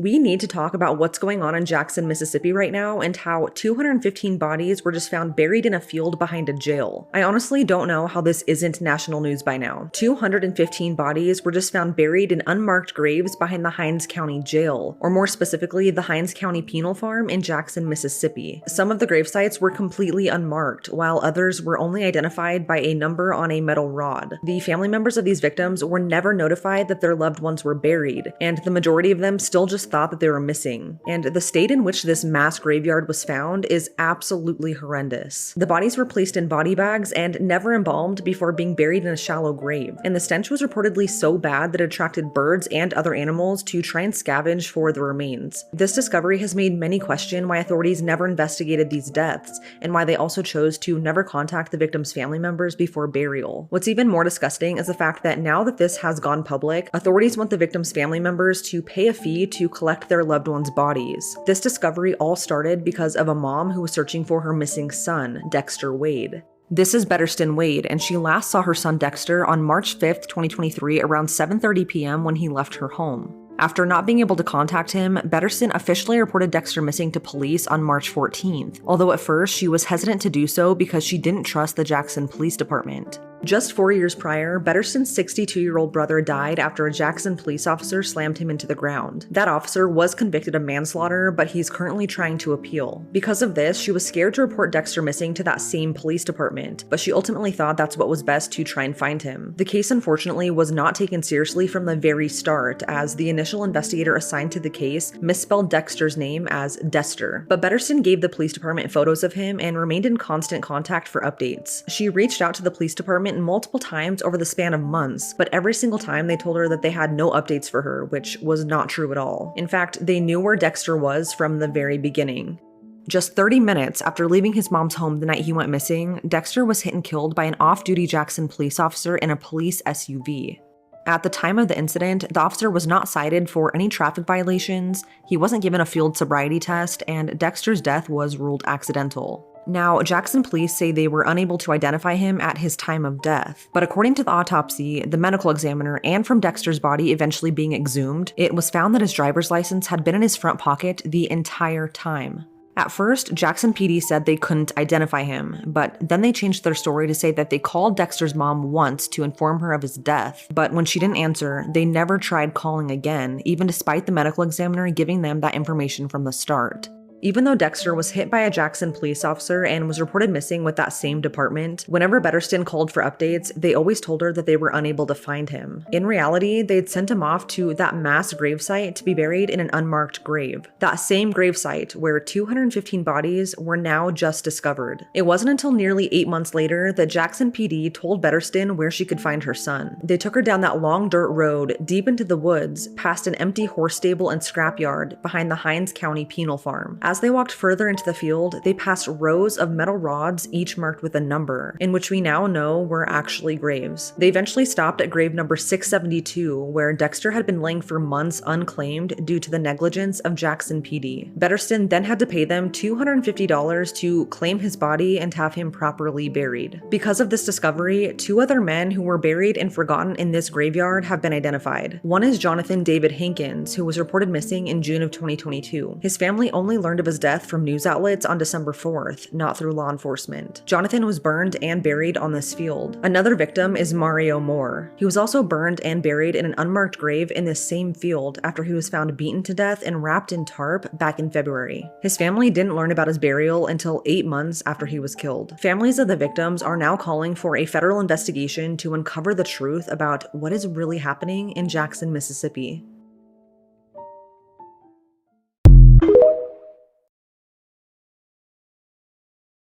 We need to talk about what's going on in Jackson, Mississippi right now and how 215 bodies were just found buried in a field behind a jail. I honestly don't know how this isn't national news by now. 215 bodies were just found buried in unmarked graves behind the Hinds County Jail, or more specifically, the Hinds County Penal Farm in Jackson, Mississippi. Some of the grave sites were completely unmarked, while others were only identified by a number on a metal rod. The family members of these victims were never notified that their loved ones were buried, and the majority of them still just thought that they were missing. And the state in which this mass graveyard was found is absolutely horrendous. The bodies were placed in body bags and never embalmed before being buried in a shallow grave. And the stench was reportedly so bad that it attracted birds and other animals to try and scavenge for the remains. This discovery has made many question why authorities never investigated these deaths, and why they also chose to never contact the victims' family members before burial. What's even more disgusting is the fact that now that this has gone public, authorities want the victims' family members to pay a fee to collect their loved ones' bodies. This discovery all started because of a mom who was searching for her missing son, Dexter Wade. This is Betterston Wade, and she last saw her son Dexter on March 5th, 2023 around 7:30 p.m. when he left her home. After not being able to contact him, Betterston officially reported Dexter missing to police on March 14th, although at first she was hesitant to do so because she didn't trust the Jackson Police Department. Just 4 years prior, Betterston's 62-year-old brother died after a Jackson police officer slammed him into the ground. That officer was convicted of manslaughter, but he's currently trying to appeal. Because of this, she was scared to report Dexter missing to that same police department, but she ultimately thought that's what was best to try and find him. The case unfortunately was not taken seriously from the very start, as the initial investigator assigned to the case misspelled Dexter's name as Dester. But Betterston gave the police department photos of him and remained in constant contact for updates. She reached out to the police department multiple times over the span of months, but every single time they told her that they had no updates for her, which was not true at all. In fact, they knew where Dexter was from the very beginning. Just 30 minutes after leaving his mom's home the night he went missing, Dexter was hit and killed by an off-duty Jackson police officer in a police SUV. At the time of the incident, the officer was not cited for any traffic violations, he wasn't given a field sobriety test, and Dexter's death was ruled accidental. Now, Jackson police say they were unable to identify him at his time of death, but according to the autopsy, the medical examiner, and from Dexter's body eventually being exhumed, it was found that his driver's license had been in his front pocket the entire time. At first, Jackson PD said they couldn't identify him, but then they changed their story to say that they called Dexter's mom once to inform her of his death, but when she didn't answer, they never tried calling again, even despite the medical examiner giving them that information from the start. Even though Dexter was hit by a Jackson police officer and was reported missing with that same department, whenever Betterston called for updates, they always told her that they were unable to find him. In reality, they'd sent him off to that mass gravesite to be buried in an unmarked grave. That same gravesite where 215 bodies were now just discovered. It wasn't until nearly 8 months later that Jackson PD told Betterston where she could find her son. They took her down that long dirt road deep into the woods, past an empty horse stable and scrapyard behind the Hinds County Penal Farm. As they walked further into the field, they passed rows of metal rods, each marked with a number, in which we now know were actually graves. They eventually stopped at grave number 672, where Dexter had been laying for months unclaimed due to the negligence of Jackson PD. Betterston then had to pay them $250 to claim his body and have him properly buried. Because of this discovery, 2 other men who were buried and forgotten in this graveyard have been identified. One is Jonathan David Hankins, who was reported missing in June of 2022. His family only learned of his death from news outlets on December 4th, not through law enforcement. Jonathan was burned and buried on this field. Another victim is Mario Moore. He was also burned and buried in an unmarked grave in this same field after he was found beaten to death and wrapped in tarp back in February. His family didn't learn about his burial until 8 months after he was killed. Families of the victims are now calling for a federal investigation to uncover the truth about what is really happening in Jackson, Mississippi.